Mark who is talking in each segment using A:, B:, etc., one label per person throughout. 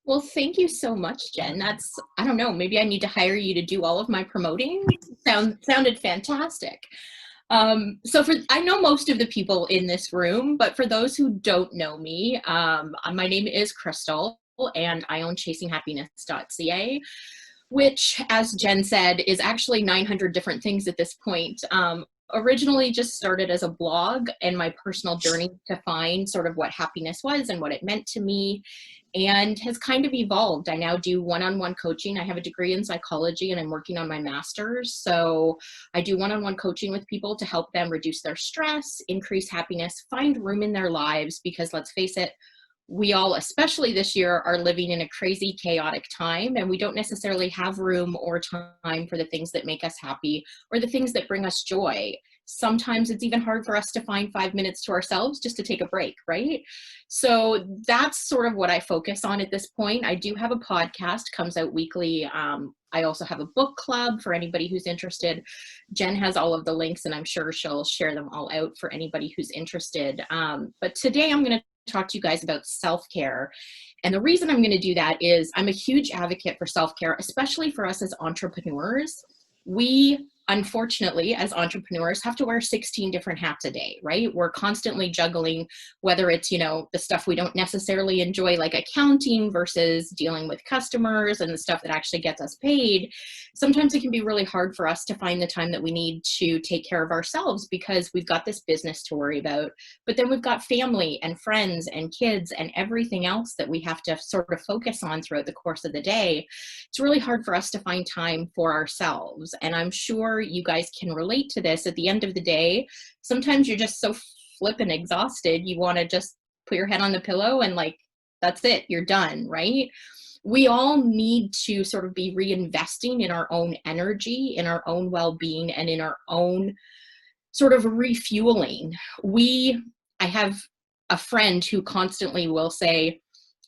A: Well, thank you so much, Jen. I don't know, maybe I need to hire you to do all of my promoting. Sounded fantastic. I know most of the people in this room, but for those who don't know me, my name is Crystal and I own chasinghappiness.ca, which, as Jen said, is actually 900 different things at this point. Originally just started as a blog and my personal journey to find sort of what happiness was and what it meant to me, and has kind of evolved. I now do one-on-one coaching. I have a degree in psychology and I'm working on my master's. So I do one-on-one coaching with people to help them reduce their stress, increase happiness, find room in their lives, because let's face it, we all, especially this year, are living in a crazy, chaotic time, and we don't necessarily have room or time for the things that make us happy or the things that bring us joy. Sometimes it's even hard for us to find 5 minutes to ourselves just to take a break, right? So that's sort of what I focus on at this point. I do have a podcast, comes out weekly. I also have a book club for anybody who's interested. Jen has all of the links and I'm sure she'll share them all out for anybody who's interested. But today I'm going to talk to you guys about self-care. And the reason I'm going to do that is I'm a huge advocate for self-care, especially for us as entrepreneurs. We, unfortunately, as entrepreneurs, have to wear 16 different hats a day, right? We're constantly juggling, whether it's, the stuff we don't necessarily enjoy, like accounting, versus dealing with customers and the stuff that actually gets us paid. Sometimes it can be really hard for us to find the time that we need to take care of ourselves because we've got this business to worry about, but then we've got family and friends and kids and everything else that we have to sort of focus on throughout the course of the day. It's really hard for us to find time for ourselves. And I'm sure you guys can relate to this. At the end of the day, sometimes you're just so flippin' exhausted, you want to just put your head on the pillow and that's it, you're done, right? We all need to sort of be reinvesting in our own energy, in our own well-being, and in our own sort of refueling. I have a friend who constantly will say,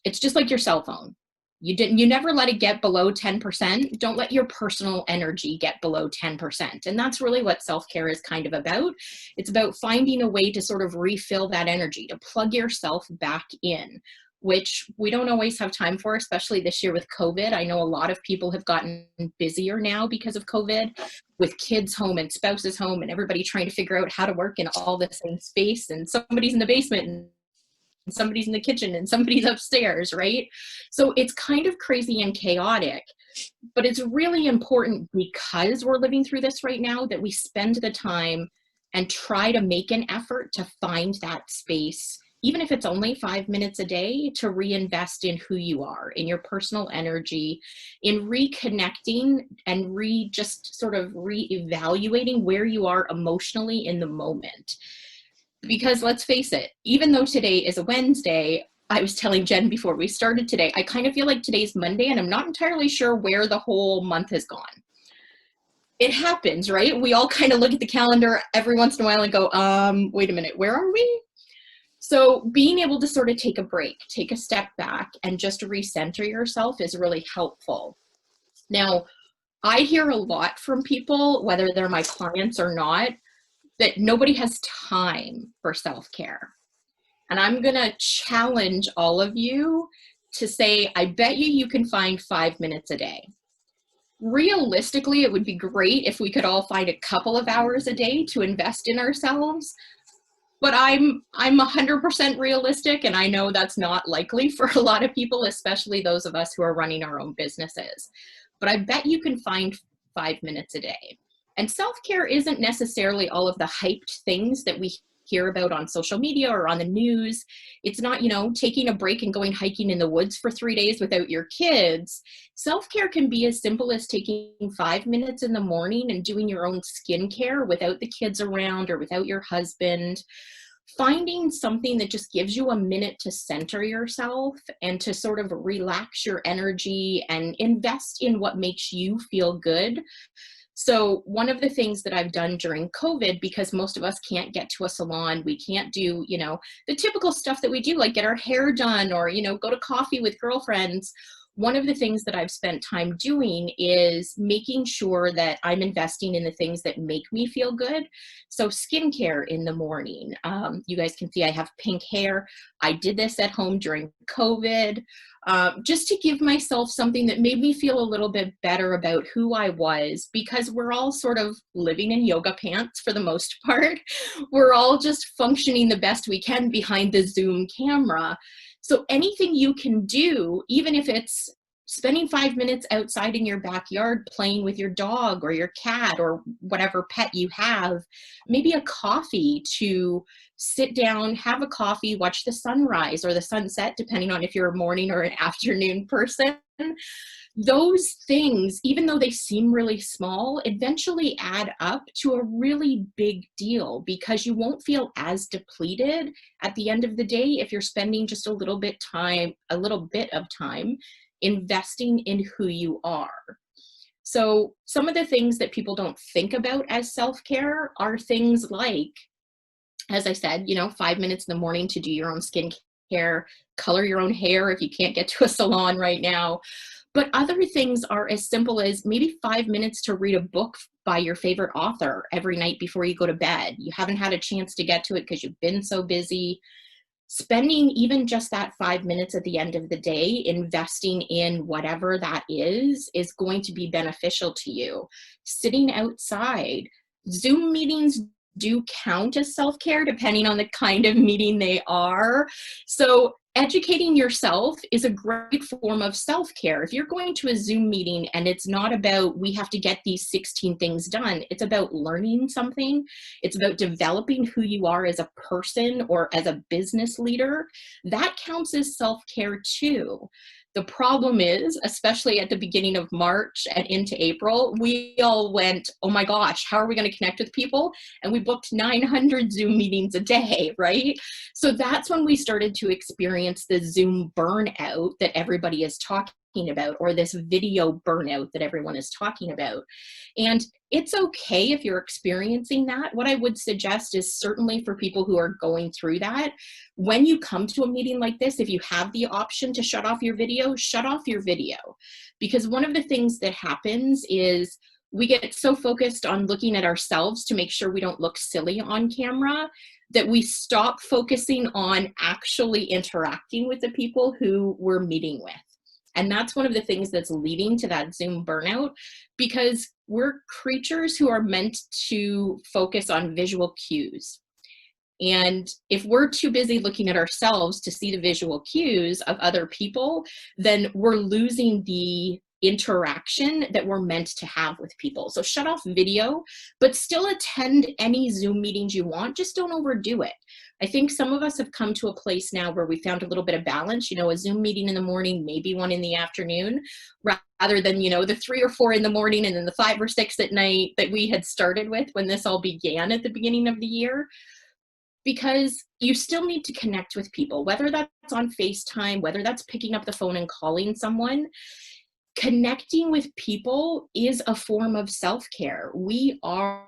A: it's just like your cell phone. You never let it get below 10%. Don't let your personal energy get below 10%. And that's really what self-care is kind of about. It's about finding a way to sort of refill that energy, to plug yourself back in, which we don't always have time for, especially this year with COVID. I know a lot of people have gotten busier now because of COVID, with kids home and spouses home and everybody trying to figure out how to work in all the same space, and somebody's in the basement and somebody's in the kitchen and somebody's upstairs, right? So it's kind of crazy and chaotic, but it's really important, because we're living through this right now, that we spend the time and try to make an effort to find that space, even if it's only 5 minutes a day, to reinvest in who you are, in your personal energy, in reconnecting and just sort of reevaluating where you are emotionally in the moment. Because let's face it, even though today is a Wednesday, I was telling Jen before we started today, I kind of feel like today's Monday and I'm not entirely sure where the whole month has gone. It happens, right? We all kind of look at the calendar every once in a while and go, wait a minute, where are we? So being able to sort of take a break, take a step back, and just recenter yourself is really helpful. Now, I hear a lot from people, whether they're my clients or not, that nobody has time for self-care. And I'm going to challenge all of you to say, I bet you can find 5 minutes a day. Realistically, it would be great if we could all find a couple of hours a day to invest in ourselves. But I'm 100% realistic, and I know that's not likely for a lot of people, especially those of us who are running our own businesses. But I bet you can find 5 minutes a day. And self-care isn't necessarily all of the hyped things that we hear about on social media or on the news. It's not, taking a break and going hiking in the woods for 3 days without your kids. Self-care can be as simple as taking 5 minutes in the morning and doing your own skincare without the kids around or without your husband. Finding something that just gives you a minute to center yourself and to sort of relax your energy and invest in what makes you feel good. So one of the things that I've done during COVID, because most of us can't get to a salon, we can't do, the typical stuff that we do, like get our hair done or, go to coffee with girlfriends. one of the things that I've spent time doing is making sure that I'm investing in the things that make me feel good. So skincare in the morning. You guys can see I have pink hair. I did this at home during COVID, just to give myself something that made me feel a little bit better about who I was, because we're all sort of living in yoga pants for the most part. We're all just functioning the best we can behind the Zoom camera. So anything you can do, even if it's spending 5 minutes outside in your backyard playing with your dog or your cat or whatever pet you have, maybe a coffee to sit down, have a coffee, watch the sunrise or the sunset, depending on if you're a morning or an afternoon person. Those things, even though they seem really small, eventually add up to a really big deal, because you won't feel as depleted at the end of the day if you're spending just a little bit of time investing in who you are. So some of the things that people don't think about as self-care are things like, as I said, 5 minutes in the morning to do your own skincare, color your own hair if you can't get to a salon right now. But other things are as simple as maybe 5 minutes to read a book by your favorite author every night before you go to bed. You haven't had a chance to get to it because you've been so busy. Spending even just that 5 minutes at the end of the day, investing in whatever that is going to be beneficial to you. Sitting outside. Zoom meetings do count as self-care depending on the kind of meeting they are. So educating yourself is a great form of self-care. If you're going to a Zoom meeting and it's not about, we have to get these 16 things done, it's about learning something. It's about developing who you are as a person or as a business leader. That counts as self-care too. The problem is, especially at the beginning of March and into April, we all went, oh my gosh, how are we going to connect with people? And we booked 900 Zoom meetings a day, right? So that's when we started to experience the Zoom burnout that everybody is talking about, or this video burnout that everyone is talking about. And it's okay if you're experiencing that. What I would suggest is, certainly for people who are going through that, when you come to a meeting like this, if you have the option to shut off your video, shut off your video. Because one of the things that happens is we get so focused on looking at ourselves to make sure we don't look silly on camera that we stop focusing on actually interacting with the people who we're meeting with. And that's one of the things that's leading to that Zoom burnout, because we're creatures who are meant to focus on visual cues. And if we're too busy looking at ourselves to see the visual cues of other people, then we're losing the interaction that we're meant to have with people. So shut off video, but still attend any Zoom meetings you want. Just don't overdo it. I think some of us have come to a place now where we found a little bit of balance, a Zoom meeting in the morning, maybe one in the afternoon, rather than, the 3 or 4 in the morning and then the 5 or 6 at night that we had started with when this all began at the beginning of the year. Because you still need to connect with people, whether that's on FaceTime, whether that's picking up the phone and calling someone. Connecting with people is a form of self-care. We are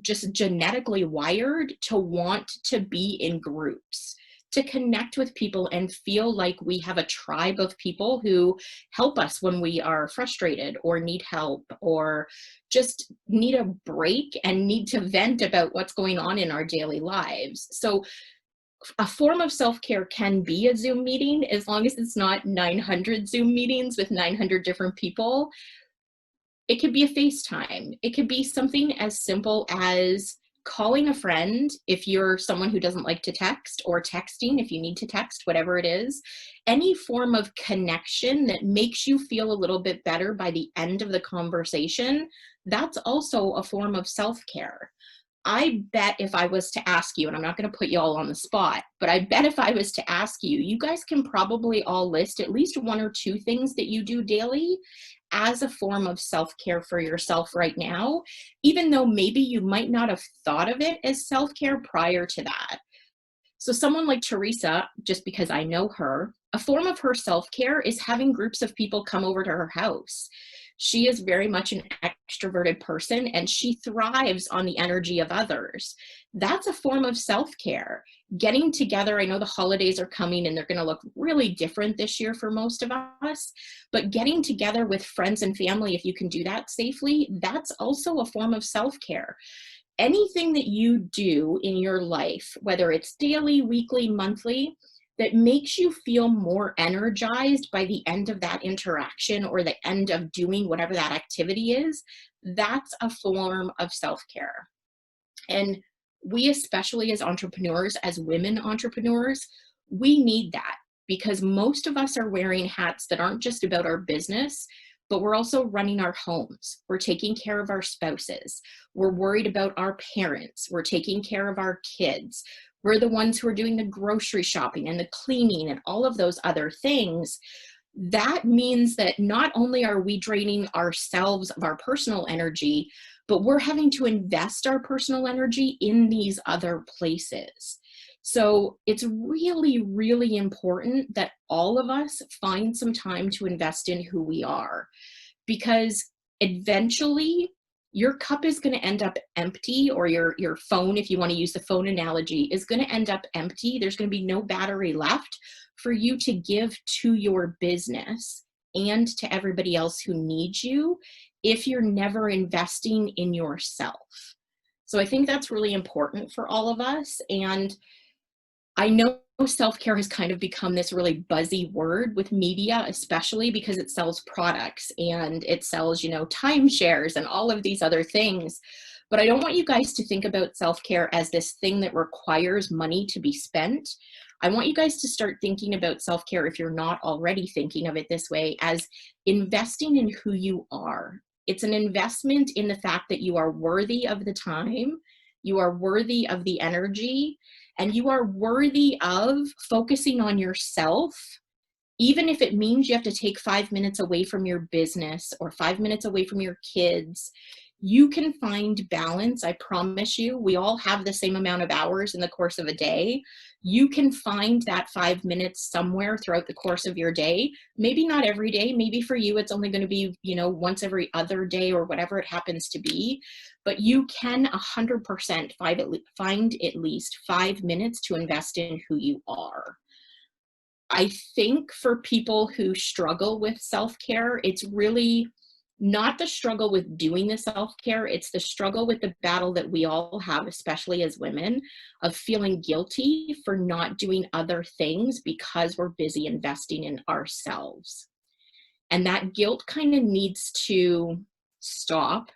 A: just genetically wired to want to be in groups, to connect with people and feel like we have a tribe of people who help us when we are frustrated or need help or just need a break and need to vent about what's going on in our daily lives. So a form of self-care can be a Zoom meeting, as long as it's not 900 Zoom meetings with 900 different people. It could be a FaceTime. It could be something as simple as calling a friend if you're someone who doesn't like to text, or texting if you need to text, whatever it is. Any form of connection that makes you feel a little bit better by the end of the conversation, that's also a form of self-care. I bet if I was to ask you, and I'm not going to put you all on the spot, but I bet if I was to ask you, you guys can probably all list at least 1 or 2 things that you do daily as a form of self-care for yourself right now, even though maybe you might not have thought of it as self-care prior to that. So someone like Teresa, just because I know her, a form of her self-care is having groups of people come over to her house. She is very much an extroverted person and she thrives on the energy of others. That's a form of self-care. getting together, I know the holidays are coming and they're going to look really different this year for most of us, but getting together with friends and family, if you can do that safely, that's also a form of self-care. Anything that you do in your life, whether it's daily, weekly, monthly, that makes you feel more energized by the end of that interaction or the end of doing whatever that activity is, that's a form of self-care. And we, especially as entrepreneurs, as women entrepreneurs, we need that, because most of us are wearing hats that aren't just about our business, but we're also running our homes. We're taking care of our spouses. We're worried about our parents. We're taking care of our kids. We're the ones who are doing the grocery shopping and the cleaning and all of those other things. That means that not only are we draining ourselves of our personal energy, but we're having to invest our personal energy in these other places. So it's really, really important that all of us find some time to invest in who we are, because eventually your cup is going to end up empty, or your phone, if you want to use the phone analogy, is going to end up empty. There's going to be no battery left for you to give to your business and to everybody else who needs you if you're never investing in yourself. So I think that's really important for all of us. And I know self-care has kind of become this really buzzy word with media, especially because it sells products and it sells, timeshares and all of these other things. But I don't want you guys to think about self-care as this thing that requires money to be spent. I want you guys to start thinking about self-care, if you're not already thinking of it this way, as investing in who you are. It's an investment in the fact that you are worthy of the time, you are worthy of the energy, and you are worthy of focusing on yourself, even if it means you have to take 5 minutes away from your business or 5 minutes away from your kids. You can find balance. I promise you, we all have the same amount of hours in the course of a day. You can find that 5 minutes somewhere throughout the course of your day. Maybe not every day. Maybe for you, it's only going to be, once every other day or whatever it happens to be. But you can 100% find at least 5 minutes to invest in who you are. I think for people who struggle with self-care, it's really not the struggle with doing the self-care, it's the struggle with the battle that we all have, especially as women, of feeling guilty for not doing other things because we're busy investing in ourselves. And that guilt kind of needs to stop,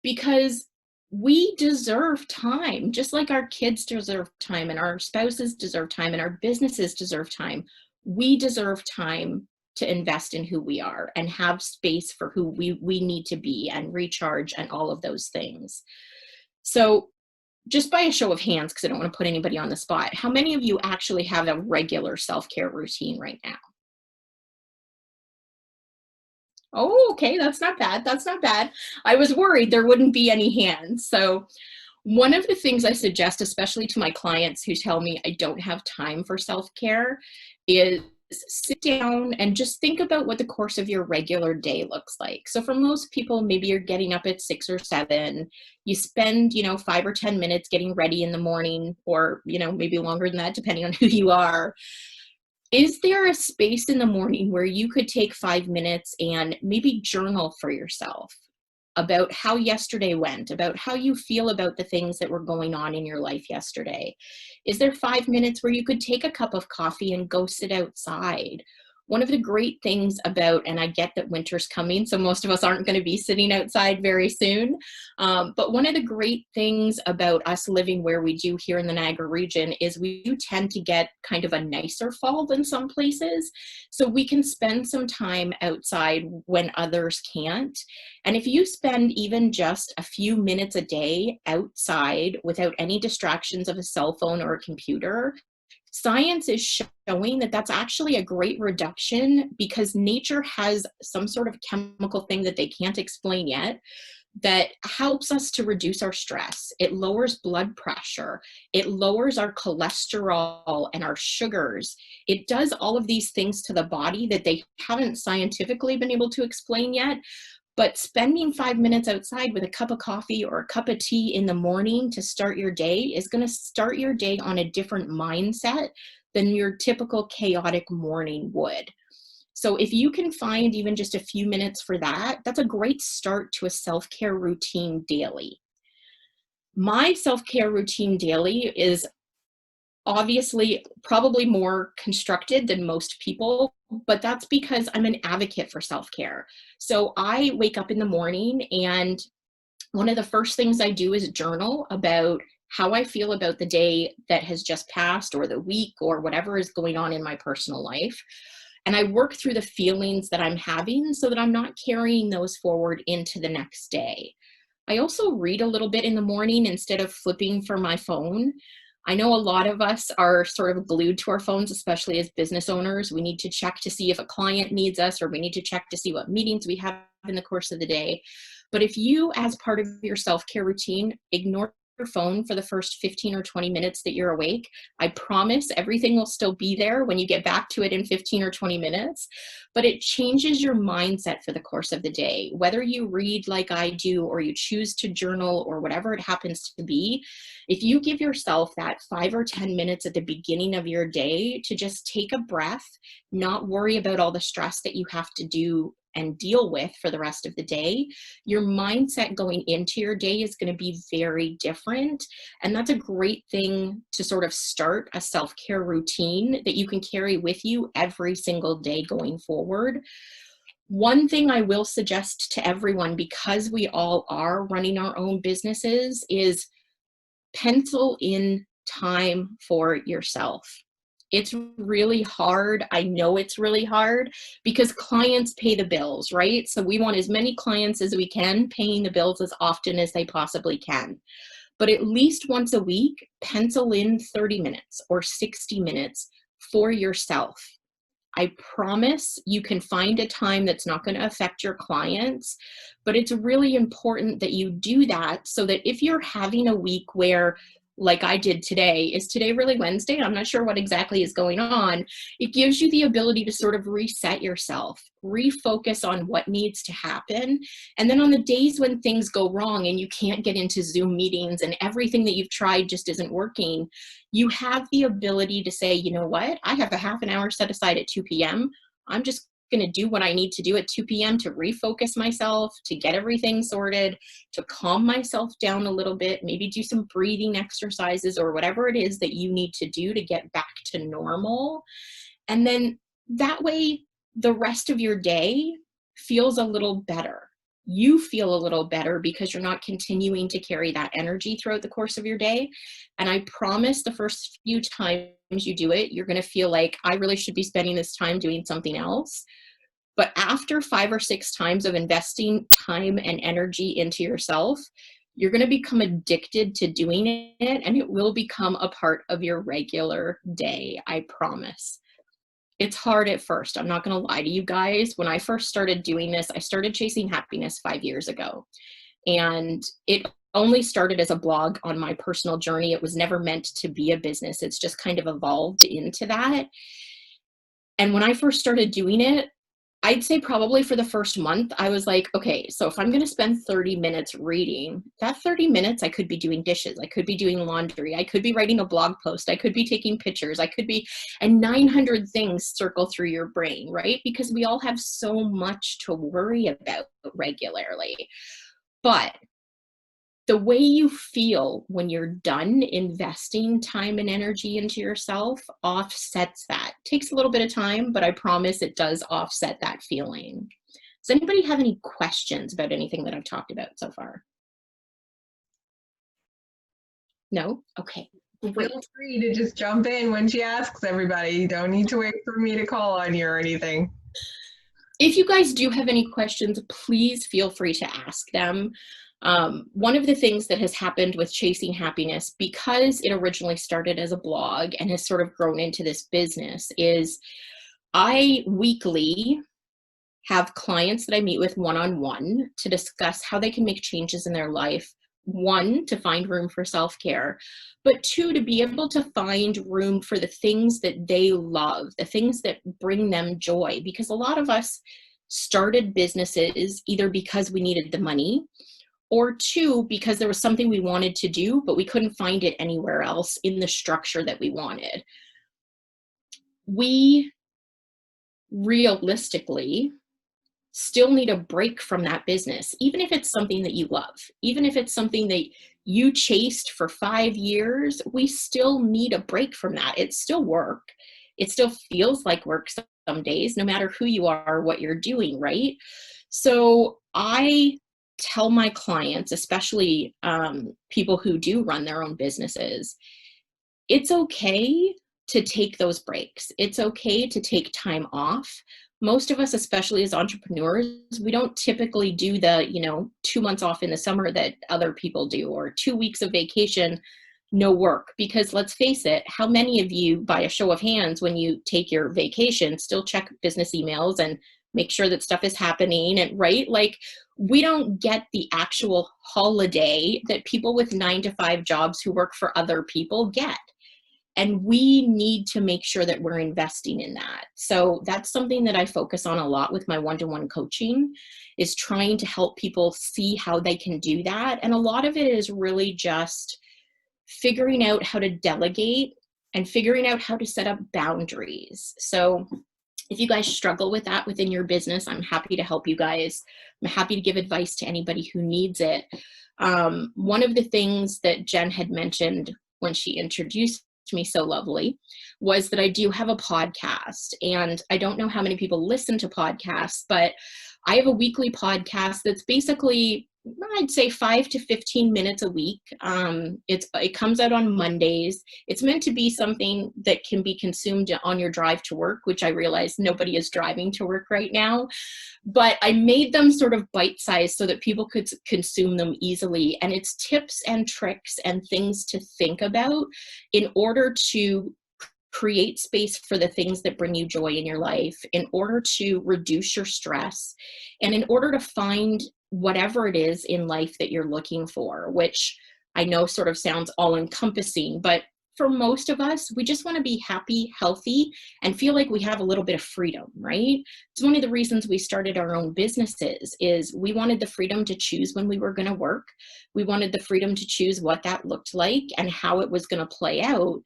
A: because we deserve time, just like our kids deserve time and our spouses deserve time and our businesses deserve time. We deserve time to invest in who we are and have space for who we need to be and recharge and all of those things. So just by a show of hands, because I don't want to put anybody on the spot, how many of you actually have a regular self-care routine right now? Oh, okay, that's not bad. That's not bad. I was worried there wouldn't be any hands. So one of the things I suggest, especially to my clients who tell me I don't have time for self-care, is sit down and just think about what the course of your regular day looks like. So for most people, maybe you're getting up at 6 or 7. You spend, 5 or 10 minutes getting ready in the morning, or, maybe longer than that, depending on who you are. Is there a space in the morning where you could take 5 minutes and maybe journal for yourself about how yesterday went, about how you feel about the things that were going on in your life yesterday? Is there 5 minutes where you could take a cup of coffee and go sit outside? One of the great things about, and I get that winter's coming, so most of us aren't going to be sitting outside very soon, but one of the great things about us living where we do here in the Niagara region is we do tend to get kind of a nicer fall than some places. So we can spend some time outside when others can't. And if you spend even just a few minutes a day outside without any distractions of a cell phone or a computer, science is showing that that's actually a great reduction, because nature has some sort of chemical thing that they can't explain yet that helps us to reduce our stress. It lowers blood pressure. It lowers our cholesterol and our sugars. It does all of these things to the body that they haven't scientifically been able to explain yet. But spending 5 minutes outside with a cup of coffee or a cup of tea in the morning to start your day is going to start your day on a different mindset than your typical chaotic morning would. So if you can find even just a few minutes for that, that's a great start to a self-care routine daily. My self-care routine daily is obviously probably more constructed than most people, but that's because I'm an advocate for self-care. So I wake up in the morning, and one of the first things I do is journal about how I feel about the day that has just passed, or the week, or whatever is going on in my personal life. And I work through the feelings that I'm having so that I'm not carrying those forward into the next day. I also read a little bit in the morning instead of flipping for my phone. I know a lot of us are sort of glued to our phones, especially as business owners. We need to check to see if a client needs us, or we need to check to see what meetings we have in the course of the day. But if you, as part of your self-care routine, ignore your phone for the first 15 or 20 minutes that you're awake, I promise everything will still be there when you get back to it in 15 or 20 minutes. But it changes your mindset for the course of the day. Whether you read like I do, or you choose to journal, or whatever it happens to be, if you give yourself that 5 or 10 minutes at the beginning of your day to just take a breath, not worry about all the stress that you have to do and deal with for the rest of the day, your mindset going into your day is going to be very different. And that's a great thing to sort of start a self-care routine that you can carry with you every single day going forward. One thing I will suggest to everyone, because we all are running our own businesses, is pencil in time for yourself. It's really hard. I know it's really hard because clients pay the bills, right? So we want as many clients as we can, paying the bills as often as they possibly can. But at least once a week, pencil in 30 minutes or 60 minutes for yourself. I promise you can find a time that's not going to affect your clients, but it's really important that you do that so that if you're having a week where, like I did today, is today really Wednesday? I'm not sure what exactly is going on. It gives you the ability to sort of reset yourself, refocus on what needs to happen. And then on the days when things go wrong and you can't get into Zoom meetings and everything that you've tried just isn't working, you have the ability to say, you know what, I have a half an hour set aside at 2 p.m. I'm just going to do what I need to do at 2 p.m. to refocus myself, to get everything sorted, to calm myself down a little bit, maybe do some breathing exercises or whatever it is that you need to do to get back to normal. And then that way, the rest of your day feels a little better. You feel a little better because you're not continuing to carry that energy throughout the course of your day. And I promise the first few times you do it, you're going to feel like I really should be spending this time doing something else. But after 5 or 6 times of investing time and energy into yourself, you're going to become addicted to doing it, and it will become a part of your regular day. I promise. It's hard at first. I'm not going to lie to you guys. When I first started doing this, I started chasing happiness 5 years ago. And it only started as a blog on my personal journey. It was never meant to be a business. It's just kind of evolved into that. And when I first started doing it, I'd say probably for the first month, I was like, okay, so if I'm going to spend 30 minutes reading, that 30 minutes, I could be doing dishes. I could be doing laundry. I could be writing a blog post. I could be taking pictures. I could be, and 900 things circle through your brain, right? Because we all have so much to worry about regularly. But the way you feel when you're done investing time and energy into yourself offsets that. Takes a little bit of time, but I promise it does offset that feeling. Does anybody have any questions about anything that I've talked about so far? No? Okay. Great.
B: Feel free to just jump in when she asks everybody. You don't need to wait for me to call on you or anything.
A: If you guys do have any questions, please feel free to ask them. One of the things that has happened with Chasing Happiness, because it originally started as a blog and has sort of grown into this business, is I weekly have clients that I meet with one-on-one to discuss how they can make changes in their life. One, to find room for self-care, but two, to be able to find room for the things that they love, the things that bring them joy. Because a lot of us started businesses either because we needed the money, or two, because there was something we wanted to do, but we couldn't find it anywhere else in the structure that we wanted. We realistically still need a break from that business, even if it's something that you love, even if it's something that you chased for 5 years, we still need a break from that. It's still work. It still feels like work some days, no matter who you are, what you're doing, right? So I tell my clients, especially people who do run their own businesses, it's okay to take those breaks. It's okay to take time off. Most of us, especially as entrepreneurs, we don't typically do the, 2 months off in the summer that other people do, or 2 weeks of vacation, no work. Because let's face it, how many of you, by a show of hands, when you take your vacation, still check business emails and make sure that stuff is happening, and right? Like, we don't get the actual holiday that people with 9-to-5 jobs who work for other people get. And we need to make sure that we're investing in that. So that's something that I focus on a lot with my one-to-one coaching, is trying to help people see how they can do that. And a lot of it is really just figuring out how to delegate and figuring out how to set up boundaries. So if you guys struggle with that within your business, I'm happy to help you guys. I'm happy to give advice to anybody who needs it. One of the things that Jen had mentioned when she introduced me so lovely was that I do have a podcast, and I don't know how many people listen to podcasts, but I have a weekly podcast that's basically, I'd say 5 to 15 minutes a week. It comes out on Mondays. It's meant to be something that can be consumed on your drive to work, which I realize nobody is driving to work right now, but I made them sort of bite-sized so that people could consume them easily. And it's tips and tricks and things to think about in order to create space for the things that bring you joy in your life, in order to reduce your stress, and in order to find whatever it is in life that you're looking for, which I know sort of sounds all encompassing, but for most of us, we just want to be happy, healthy, and feel like we have a little bit of freedom, right? It's one of the reasons we started our own businesses, is we wanted the freedom to choose when we were going to work. We wanted the freedom to choose what that looked like and how it was going to play out.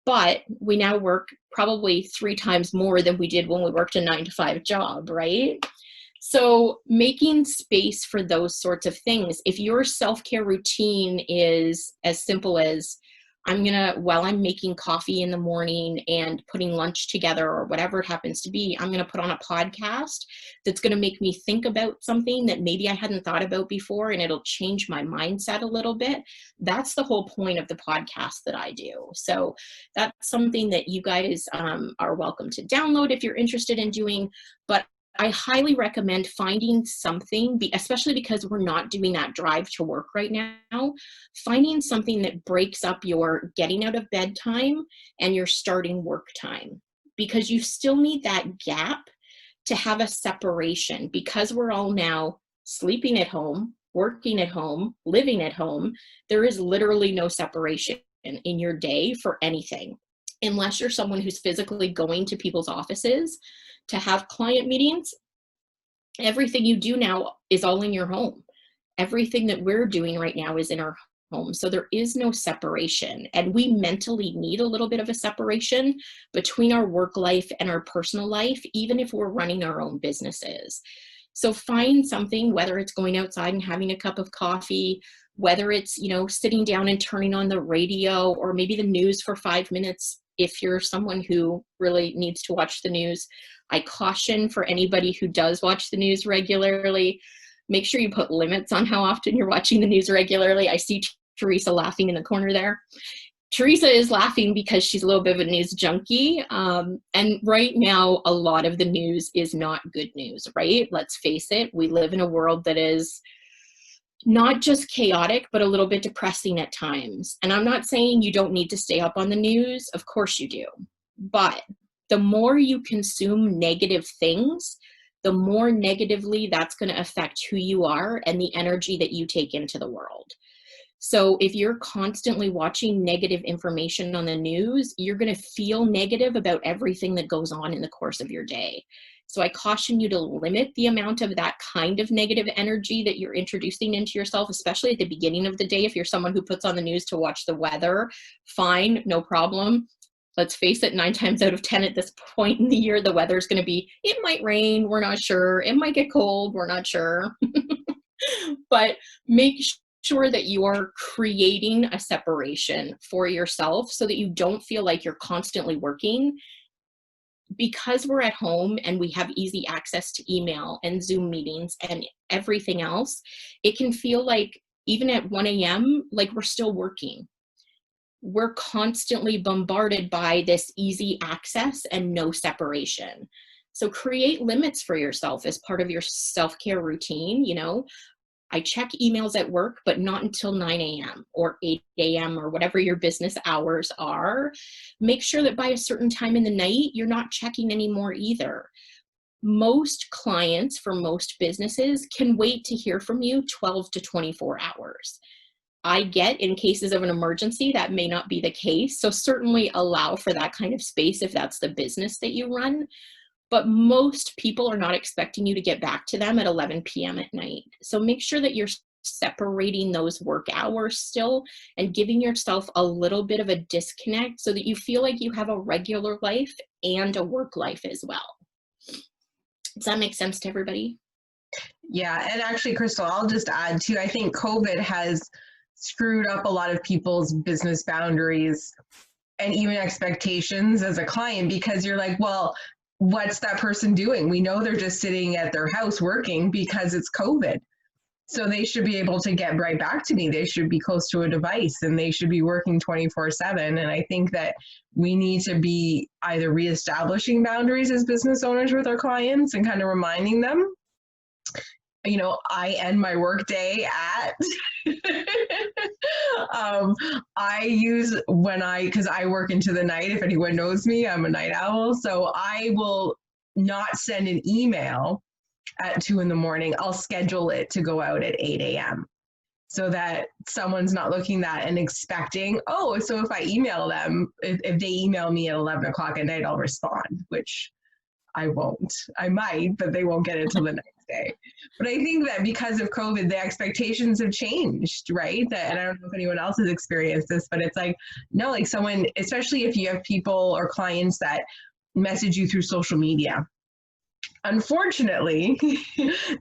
A: But we now work probably 3 times more than we did when we worked a 9-to-5 job, right? So making space for those sorts of things. If your self-care routine is as simple as, while I'm making coffee in the morning and putting lunch together or whatever it happens to be, I'm going to put on a podcast that's going to make me think about something that maybe I hadn't thought about before, and it'll change my mindset a little bit. That's the whole point of the podcast that I do. So that's something that you guys are welcome to download if you're interested in doing. But I highly recommend finding something, especially because we're not doing that drive to work right now, finding something that breaks up your getting out of bed time and your starting work time, because you still need that gap to have a separation, because we're all now sleeping at home, working at home, living at home. There is literally no separation in your day for anything, unless you're someone who's physically going to people's offices to have client meetings. Everything you do now is all in your home. Everything that we're doing right now is in our home. So there is no separation. And we mentally need a little bit of a separation between our work life and our personal life, even if we're running our own businesses. So find something, whether it's going outside and having a cup of coffee, whether it's, sitting down and turning on the radio, or maybe the news for 5 minutes. If you're someone who really needs to watch the news, I caution for anybody who does watch the news regularly, make sure you put limits on how often you're watching the news regularly. I see Teresa laughing in the corner there. Teresa is laughing because she's a little bit of a news junkie. And right now, a lot of the news is not good news, right? Let's face it. We live in a world that is not just chaotic, but a little bit depressing at times. And I'm not saying you don't need to stay up on the news. Of course you do. But the more you consume negative things, the more negatively that's going to affect who you are and the energy that you take into the world. So if you're constantly watching negative information on the news, you're going to feel negative about everything that goes on in the course of your day. So I caution you to limit the amount of that kind of negative energy that you're introducing into yourself, especially at the beginning of the day. If you're someone who puts on the news to watch the weather, fine, no problem. Let's face it, 9 times out of 10 at this point in the year, the weather's going to be, it might rain, we're not sure. It might get cold, we're not sure. But make sure that you are creating a separation for yourself so that you don't feel like you're constantly working. Because we're at home and we have easy access to email and Zoom meetings and everything else, it can feel like even at 1 a.m., like we're still working. We're constantly bombarded by this easy access and no separation. So create limits for yourself as part of your self-care routine. You know, I check emails at work, but not until 9 a.m. or 8 a.m. or whatever your business hours are. Make sure that by a certain time in the night, you're not checking anymore either. Most clients for most businesses can wait to hear from you 12 to 24 hours. I get in cases of an emergency, that may not be the case. So certainly allow for that kind of space if that's the business that you run. But most people are not expecting you to get back to them at 11 p.m. at night. So make sure that you're separating those work hours still and giving yourself a little bit of a disconnect so that you feel like you have a regular life and a work life as well. Does that make sense to everybody?
B: Yeah, and actually, Crystal, I'll just add too, I think COVID has screwed up a lot of people's business boundaries and even expectations as a client, because you're like, well, what's that person doing? We know they're just sitting at their house working because it's COVID. So they should be able to get right back to me. They should be close to a device and they should be working 24/7. And I think that we need to be either reestablishing boundaries as business owners with our clients and kind of reminding them, you know, I end my work day at I use because I work into the night. If anyone knows me, I'm a night owl. So I will not send an email at 2 a.m. I'll schedule it to go out at 8 a.m. so that someone's not looking at and expecting, oh, so if I email them, if they email me at 11 o'clock at night, I'll respond, which I won't. I might, but they won't get it till the next day. But I think that because of COVID, the expectations have changed, right? And I don't know if anyone else has experienced this, but it's like, no, like someone, especially if you have people or clients that message you through social media, unfortunately,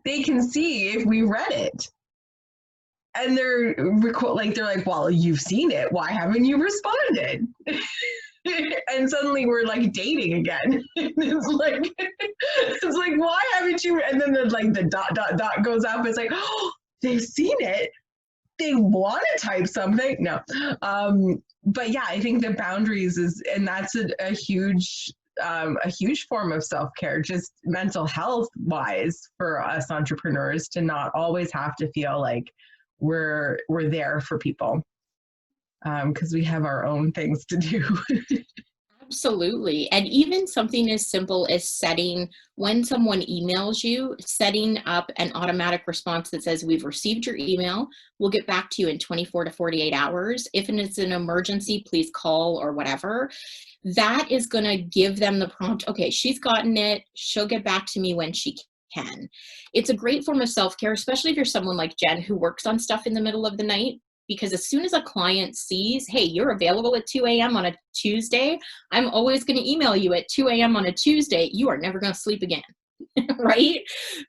B: they can see if we read it. And they're like, well, you've seen it. Why haven't you responded? And suddenly we're like dating again. It's like, why haven't you? And then the dot goes up. It's like, oh, they've seen it. They want to type something. No. But yeah, I think the boundaries and that's a huge form of self-care, just mental health wise for us entrepreneurs to not always have to feel like we're there for people. Because we have our own things to do.
A: Absolutely. And even something as simple as when someone emails you, setting up an automatic response that says, we've received your email. We'll get back to you in 24 to 48 hours. If it's an emergency, please call or whatever. That is going to give them the prompt. Okay, she's gotten it. She'll get back to me when she can. It's a great form of self-care, especially if you're someone like Jen who works on stuff in the middle of the night. Because as soon as a client sees, hey, you're available at 2 a.m. on a Tuesday, I'm always going to email you at 2 a.m. on a Tuesday, you are never going to sleep again, right?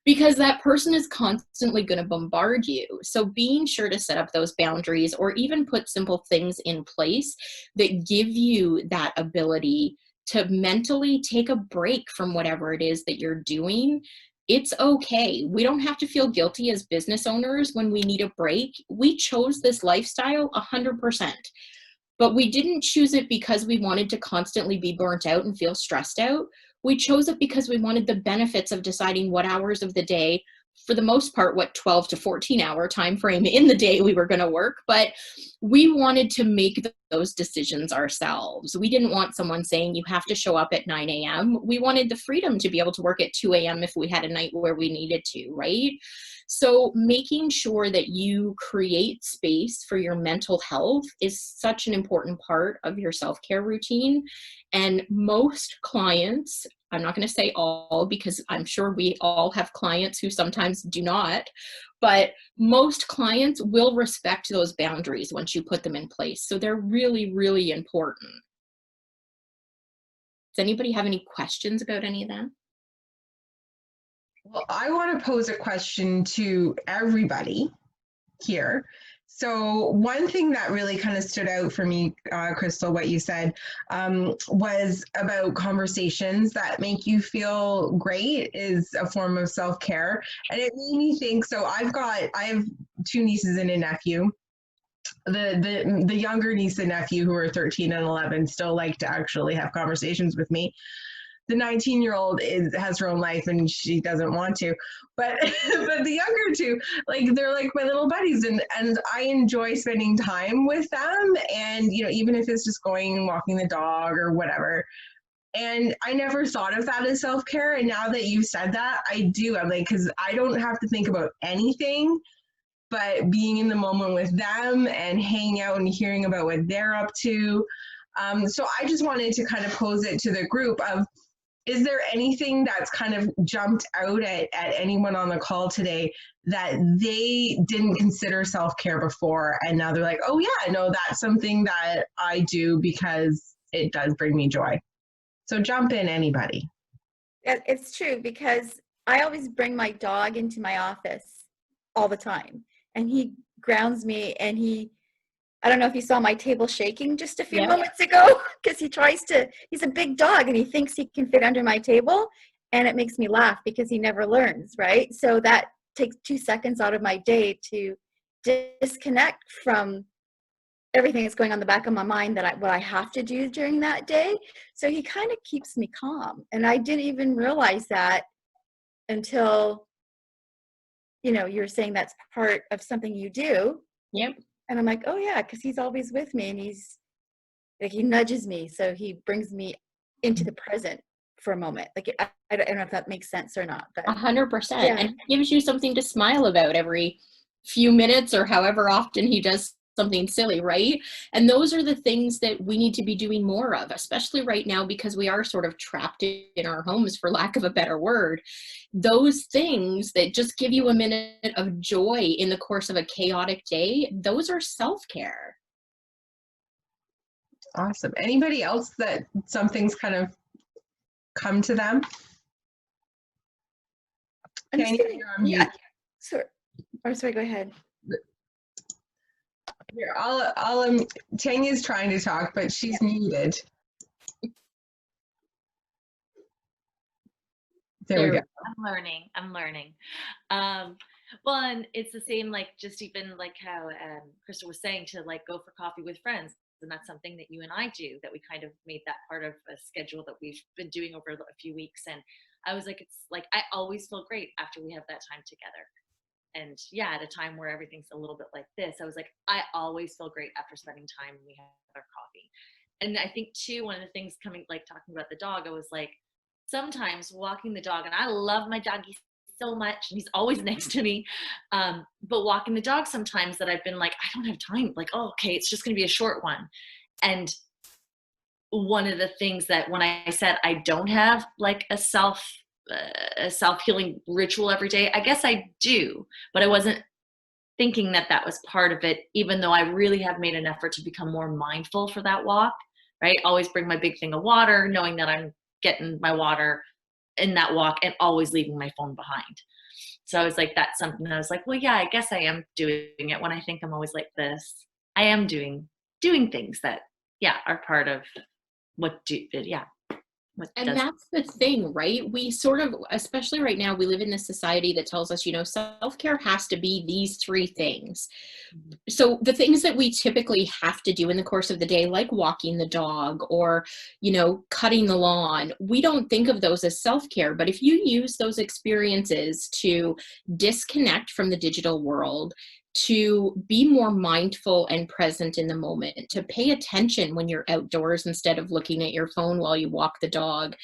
A: Because that person is constantly going to bombard you. So being sure to set up those boundaries or even put simple things in place that give you that ability to mentally take a break from whatever it is that you're doing. It's okay. We don't have to feel guilty as business owners when we need a break. We chose this lifestyle 100%, but we didn't choose it because we wanted to constantly be burnt out and feel stressed out. We chose it because we wanted the benefits of deciding what hours of the day, for the most part, what 12 to 14 hour time frame in the day we were going to work, but we wanted to make those decisions ourselves. We didn't want someone saying you have to show up at 9 a.m. We wanted the freedom to be able to work at 2 a.m. if we had a night where we needed to, right? So making sure that you create space for your mental health is such an important part of your self-care routine. And most clients, I'm not going to say all, because I'm sure we all have clients who sometimes do not, but most clients will respect those boundaries once you put them in place. So they're really, really important. Does anybody have any questions about any of that?
B: Well, I want to pose a question to everybody here. So one thing that really kind of stood out for me, Crystal, what you said, was about conversations that make you feel great is a form of self-care. And it made me think, so I have two nieces and a nephew. The younger niece and nephew, who are 13 and 11, still like to actually have conversations with me. The 19-year-old has her own life and she doesn't want to, but but the younger two, like, they're like my little buddies, and I enjoy spending time with them. And even if it's just going and walking the dog or whatever. And I never thought of that as self-care, and now that you've said that, I do. I'm like, because I don't have to think about anything but being in the moment with them and hanging out and hearing about what they're up to. So I just wanted to kind of pose it to the group of, is there anything that's kind of jumped out at anyone on the call today that they didn't consider self-care before, and now they're like, oh yeah, no, that's something that I do because it does bring me joy? So jump in, anybody.
C: It's true, because I always bring my dog into my office all the time, and he grounds me, and I don't know if you saw my table shaking just a few moments ago, because he's a big dog and he thinks he can fit under my table, and it makes me laugh because he never learns, right? So that takes 2 seconds out of my day to disconnect from everything that's going on in the back of my mind, what I have to do during that day. So he kind of keeps me calm. And I didn't even realize that until, you're saying that's part of something you do.
A: Yep.
C: And I'm like, oh yeah, because he's always with me, and he nudges me, so he brings me into the present for a moment. Like, I don't know if that makes sense or not, but
A: 100%.
C: yeah.
A: And it gives you something to smile about every few minutes or however often he does something silly, right? And those are the things that we need to be doing more of, especially right now, because we are sort of trapped in our homes, for lack of a better word. Those things that just give you a minute of joy in the course of a chaotic day, those are self-care.
B: Awesome. Anybody else that something's kind of come to them?
C: Yeah. Sorry, go ahead.
B: Here, Tanya's trying to talk, but she's muted. There we go.
D: I'm learning. Well, and it's the same, like, just even like how Crystal was saying, to like go for coffee with friends. And that's something that you and I do, that we kind of made that part of a schedule that we've been doing over a few weeks. And I was like, it's like, I always feel great after we have that time together. And yeah, at a time where everything's a little bit like this, I was like, I always feel great after spending time when we have our coffee. And I think too, one of the things talking about the dog, I was like, sometimes walking the dog, and I love my doggy so much, and he's always next to me. But walking the dog, sometimes that I've been like, I don't have time. Like, oh, okay, it's just going to be a short one. And one of the things that when I said I don't have like a self-healing ritual every day, I guess I do, but I wasn't thinking that that was part of it, even though I really have made an effort to become more mindful for that walk, right? Always bring my big thing of water, knowing that I'm getting my water in that walk, and always leaving my phone behind. So I was like, that's something that I was like, well, yeah, I guess I am doing it. When I think I'm always like this, I am doing things that, yeah, are part of
A: And that's the thing, right? We sort of, especially right now, we live in this society that tells us, self-care has to be these 3 things. So the things that we typically have to do in the course of the day, like walking the dog or, cutting the lawn, we don't think of those as self-care. But if you use those experiences to disconnect from the digital world, to be more mindful and present in the moment, to pay attention when you're outdoors instead of looking at your phone while you walk the dog.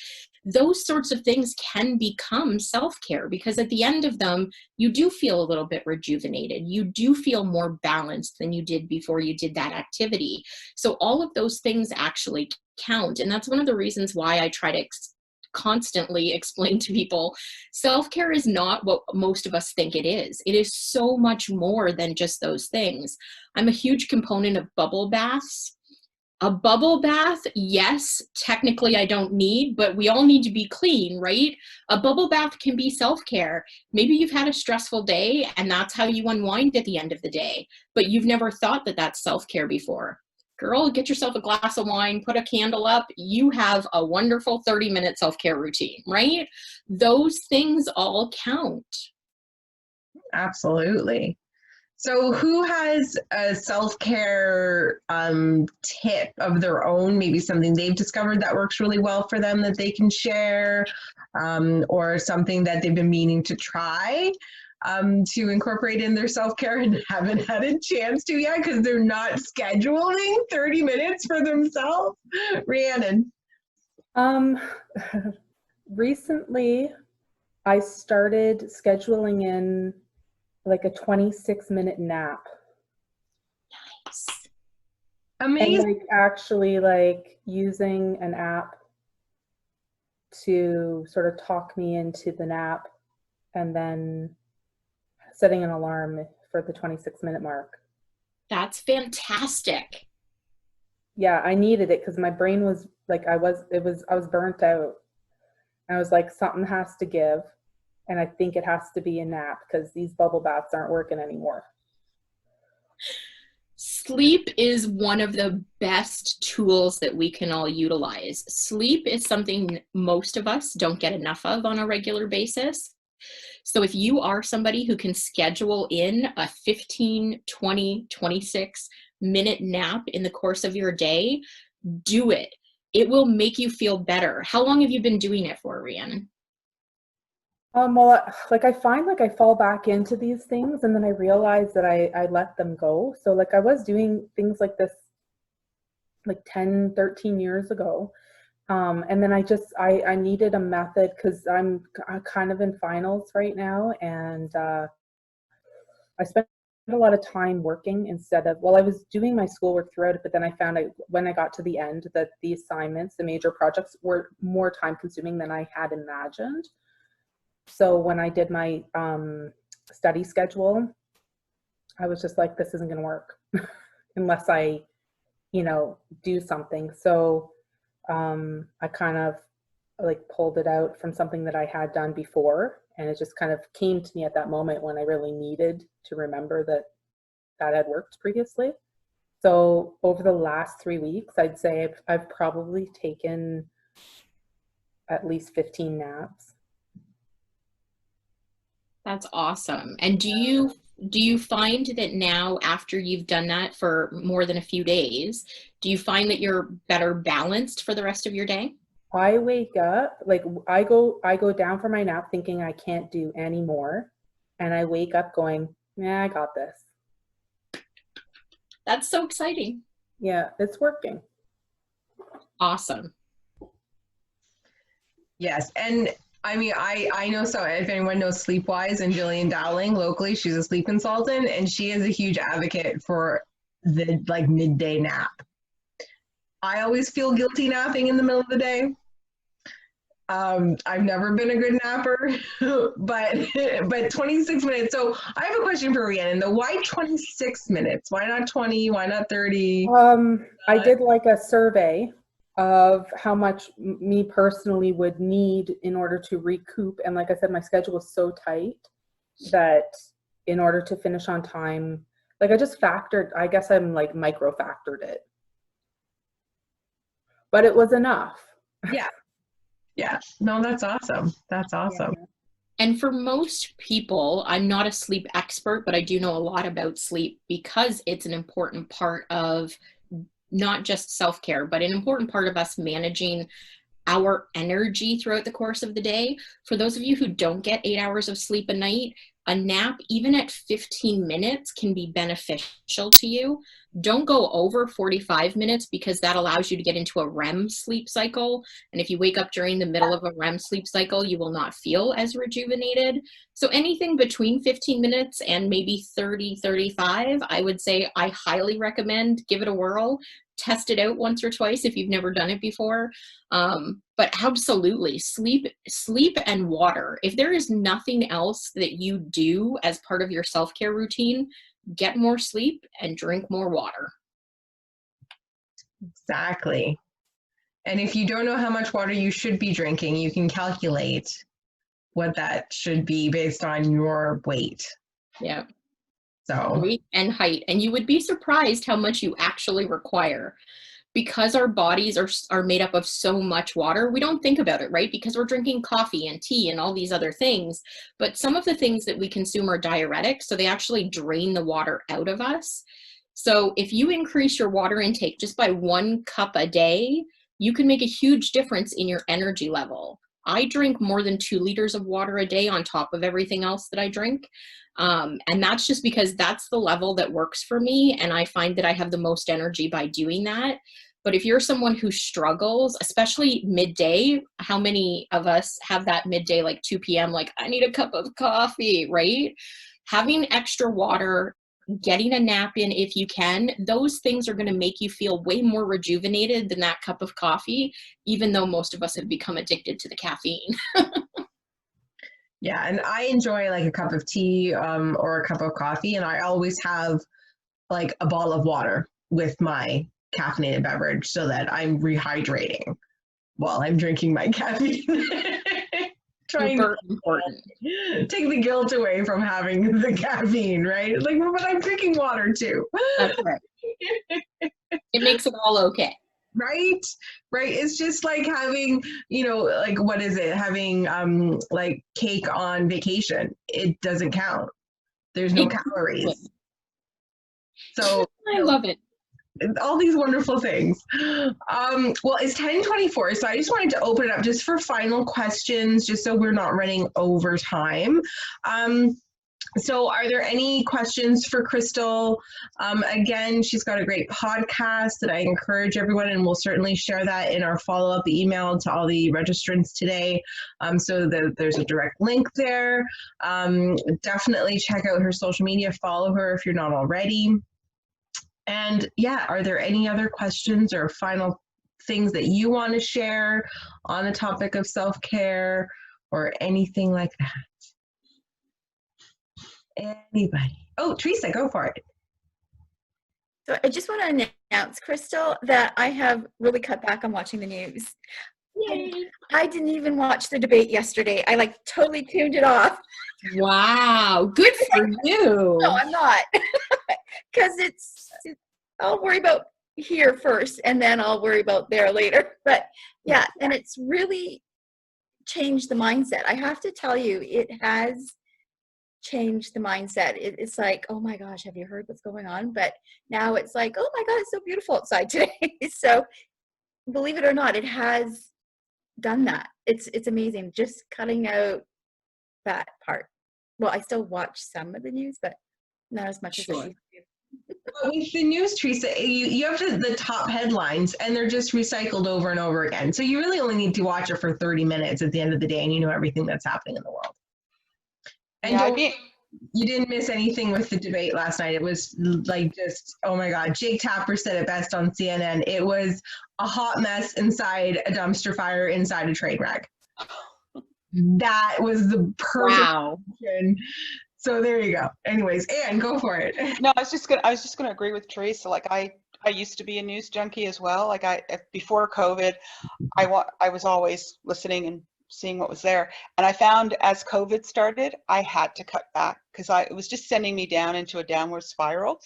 A: Those sorts of things can become self-care, because at the end of them, you do feel a little bit rejuvenated. You do feel more balanced than you did before you did that activity. So all of those things actually count. And that's one of the reasons why I try to constantly explain to people, self-care is not what most of us think it is. It is so much more than just those things. I'm a huge component of bubble baths. A bubble bath, yes, technically I don't need, but we all need to be clean, right? A bubble bath can be self-care. Maybe you've had a stressful day and that's how you unwind at the end of the day, but you've never thought that that's self-care before. Girl, get yourself a glass of wine, put a candle up, you have a wonderful 30-minute self-care routine, right? Those things all count.
B: Absolutely. So who has a self-care tip of their own, maybe something they've discovered that works really well for them that they can share, or something that they've been meaning to try to incorporate in their self-care and haven't had a chance to yet because they're not scheduling 30 minutes for themselves? Rhiannon.
E: Recently, I started scheduling in like a 26-minute nap.
A: Nice.
B: Amazing.
E: And like actually like using an app to sort of talk me into the nap and then setting an alarm for the 26-minute mark.
A: That's fantastic.
E: Yeah, I needed it because my brain was like, I was burnt out. And I was like, something has to give. And I think it has to be a nap because these bubble baths aren't working anymore.
A: Sleep is one of the best tools that we can all utilize. Sleep is something most of us don't get enough of on a regular basis. So if you are somebody who can schedule in a 15, 20, 26-minute nap in the course of your day, do it. It will make you feel better. How long have you been doing it for, Rhiannon?
E: Well, like I find like I fall back into these things and then I realize that I let them go. So like I was doing things like this like 10, 13 years ago. And then I needed a method because I'm kind of in finals right now. And I spent a lot of time working instead of, well, I was doing my schoolwork throughout it, but then I found out when I got to the end that the assignments, the major projects were more time consuming than I had imagined. So when I did my study schedule, I was just like, this isn't going to work unless I, do something. So I kind of like pulled it out from something that I had done before. And it just kind of came to me at that moment when I really needed to remember that had worked previously. So over the last 3 weeks, I'd say I've probably taken at least 15 naps.
A: That's awesome. And do you find that now, after you've done that for more than a few days, do you find that you're better balanced for the rest of your day?
E: I wake up, like I go down for my nap thinking I can't do any more. And I wake up going, yeah, I got this.
A: That's so exciting.
E: Yeah, it's working.
A: Awesome.
B: Yes. And I mean, I know, so if anyone knows Sleepwise and Jillian Dowling locally, she's a sleep consultant and she is a huge advocate for the like midday nap. I always feel guilty napping in the middle of the day. I've never been a good napper, but 26 minutes. So I have a question for Rhiannon though. Why 26 minutes? Why not 20? Why not 30?
E: I did like a survey of how much me personally would need in order to recoup. And like I said, my schedule was so tight that in order to finish on time, like I just factored, I guess I'm like micro factored it. But it was enough.
B: Yeah. Yeah. No, that's awesome. That's awesome.
E: Yeah.
A: And for most people, I'm not a sleep expert, but I do know a lot about sleep because it's an important part of not just self-care, but an important part of us managing our energy throughout the course of the day. For those of you who don't get 8 hours of sleep a night, a nap, even at 15 minutes, can be beneficial to you. Don't go over 45 minutes because that allows you to get into a REM sleep cycle. And if you wake up during the middle of a REM sleep cycle, you will not feel as rejuvenated. So anything between 15 minutes and maybe 30, 35, I would say I highly recommend. Give it a whirl. Test it out once or twice if you've never done it before. But absolutely, sleep and water. If there is nothing else that you do as part of your self-care routine, get more sleep and drink more water.
B: Exactly. And if you don't know how much water you should be drinking, you can calculate what that should be based on your weight.
A: Yeah.
B: So
A: Weight and height. And you would be surprised how much you actually require. Because our bodies are made up of so much water, we don't think about it, right? Because we're drinking coffee and tea and all these other things. But some of the things that we consume are diuretics, so they actually drain the water out of us. So if you increase your water intake just by 1 cup a day, you can make a huge difference in your energy level. I drink more than 2 liters of water a day on top of everything else that I drink. And that's just because that's the level that works for me. And I find that I have the most energy by doing that. But if you're someone who struggles, especially midday, how many of us have that midday, like 2 p.m., like, I need a cup of coffee, right? Having extra water, getting a nap in if you can, those things are going to make you feel way more rejuvenated than that cup of coffee, even though most of us have become addicted to the caffeine.
B: yeah, and I enjoy like a cup of tea or a cup of coffee, and I always have like a bottle of water with my caffeinated beverage so that I'm rehydrating while I'm drinking my caffeine. Trying
A: Super important.
B: to take the guilt away from having the caffeine, right? Like, but I'm drinking water too.
A: That's right. It makes it all okay.
B: Right? Right. It's just like having, like, what is it? Having like cake on vacation. It doesn't count. There's no calories. So
A: I love it.
B: all these wonderful things. Well, it's 10:24, so I just wanted to open it up just for final questions, just so we're not running over time. So are there any questions for Crystal? Again, she's got a great podcast that I encourage everyone, and we'll certainly share that in our follow-up email to all the registrants today, so that there's a direct link there. Definitely check out her social media, follow her if you're not already. And yeah, are there any other questions or final things that you want to share on the topic of self-care or anything like that? Anybody? Oh, Teresa, go for it.
C: So I just want to announce, Crystal, that I have really cut back on watching the news.
A: Yay.
C: I didn't even watch the debate yesterday. I like totally tuned it off.
A: Wow, good for you.
C: No, I'm not. Because I'll worry about here first and then I'll worry about there later. But yeah, and it's really changed the mindset. I have to tell you, it has changed the mindset. It's like, oh my gosh, have you heard what's going on? But now it's like, oh my God, it's so beautiful outside today. So believe it or not, it has done that. It's amazing. Just cutting out that part. Well, I still watch some of the news, but not as much as I used to.
B: With the news, Teresa, you have the top headlines, and they're just recycled over and over again. So you really only need to watch it for 30 minutes at the end of the day, and you know everything that's happening in the world. And you didn't miss anything with the debate last night. It was like just, oh my God, Jake Tapper said it best on CNN. It was a hot mess inside a dumpster fire inside a train wreck. That was the perfect option. So there you go. Anyways, Anne, go for it.
F: No, I was just gonna agree with Teresa. Like I used to be a news junkie as well. Like before COVID, I was always listening and seeing what was there. And I found as COVID started, I had to cut back because it was just sending me down into a downward spiral,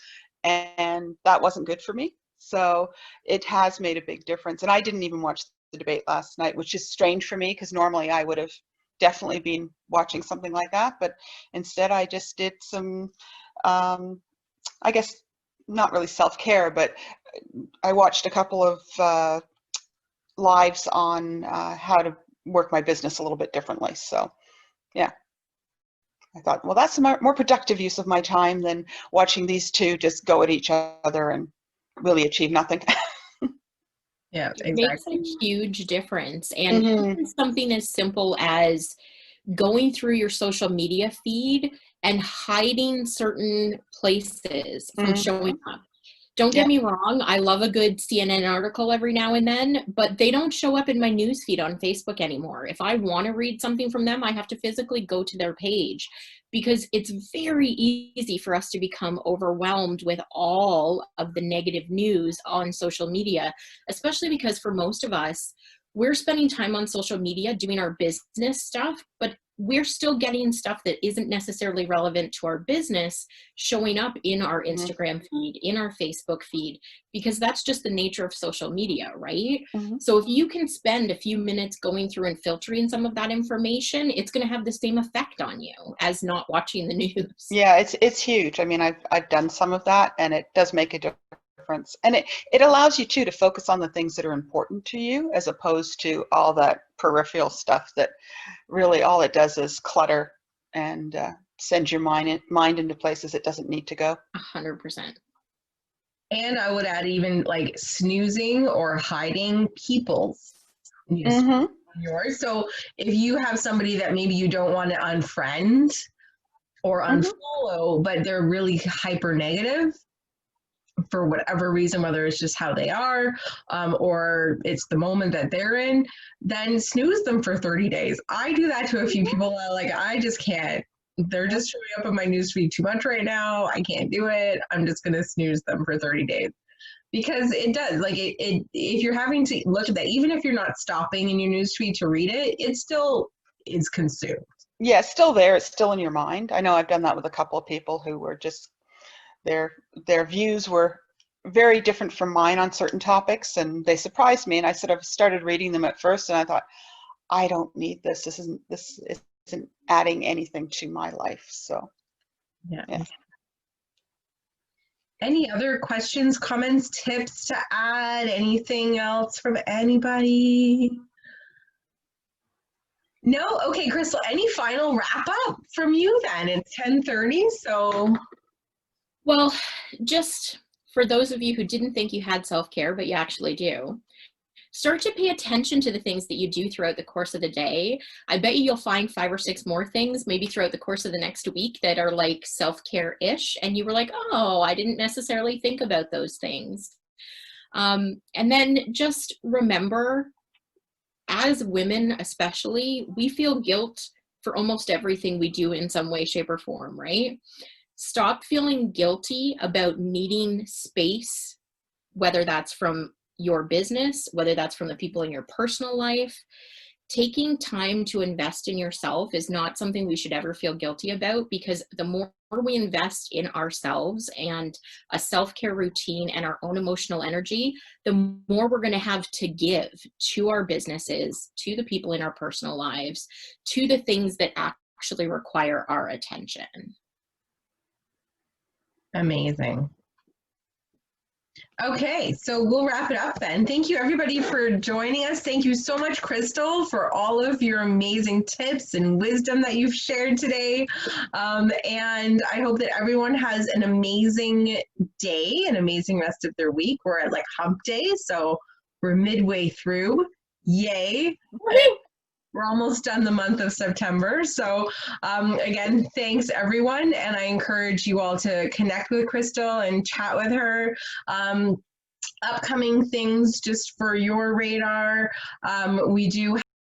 F: and that wasn't good for me. So it has made a big difference. And I didn't even watch the debate last night, which is strange for me because normally I would have definitely been watching something like that, but instead I just did some I guess not really self-care, but I watched a couple of lives on how to work my business a little bit differently. So yeah, I thought, well, that's a more productive use of my time than watching these two just go at each other and really achieve nothing.
B: Yeah,
A: It makes
B: exactly.
A: a huge difference. And
F: Mhm.
A: even something as simple as going through your social media feed and hiding certain places from
F: Mhm.
A: showing up. Don't
F: Yeah.
A: get me wrong, I love a good CNN article every now and then, but they don't show up in my news feed on Facebook anymore. If I want to read something from them, I have to physically go to their page because it's very easy for us to become overwhelmed with all of the negative news on social media, especially because for most of us, we're spending time on social media doing our business stuff, but we're still getting stuff that isn't necessarily relevant to our business showing up in our Instagram feed, in our Facebook feed, because that's just the nature of social media, right?
F: Mhm.
A: So if you can spend a few minutes going through and filtering some of that information, it's going to have the same effect on you as not watching the news.
F: Yeah, it's huge. I mean, I've done some of that, and it does make a difference. And it allows you too to focus on the things that are important to you, as opposed to all that peripheral stuff that really all it does is clutter and send your mind into places it doesn't need to go.
A: 100%.
B: And I would add even like snoozing or hiding people's news
F: Mm-hmm.
B: on yours. So if you have somebody that maybe you don't want to unfriend or unfollow, but they're really hyper negative for whatever reason, whether it's just how they are, or it's the moment that they're in, then snooze them for 30 days. I do that to a few people that like, I just can't. They're just showing up in my newsfeed too much right now. I can't do it. I'm just going to snooze them for 30 days. Because it does, like, if you're having to look at that, even if you're not stopping in your newsfeed to read it, it still is consumed.
F: Yeah, it's still there. It's still in your mind. I know I've done that with a couple of people who were just their views were very different from mine on certain topics, and they surprised me. And I sort of started reading them at first, and I thought, I don't need this. This isn't adding anything to my life. So
B: Yeah.
F: yeah.
B: Any other questions, comments, tips to add? Anything else from anybody? No? Okay, Crystal, any final wrap up from you then? It's 10:30, so.
A: Well, just for those of you who didn't think you had self-care, but you actually do, start to pay attention to the things that you do throughout the course of the day. I bet you'll find 5 or 6 more things maybe throughout the course of the next week that are like self-care-ish. And you were like, oh, I didn't necessarily think about those things. And then just remember, as women especially, we feel guilt for almost everything we do in some way, shape, or form, right? Stop feeling guilty about needing space, whether that's from your business, whether that's from the people in your personal life. Taking time to invest in yourself is not something we should ever feel guilty about, because the more we invest in ourselves and a self-care routine and our own emotional energy, the more we're going to have to give to our businesses, to the people in our personal lives, to the things that actually require our attention.
B: Amazing. Okay, so we'll wrap it up then. Thank you everybody for joining us. Thank you so much, Crystal, for all of your amazing tips and wisdom that you've shared today. And I hope that everyone has an amazing day, an amazing rest of their week. We're at like hump day, so we're midway through. Yay. We're almost done the month of September. So again, thanks everyone. And I encourage you all to connect with Crystal and chat with her. Upcoming things just for your radar. We do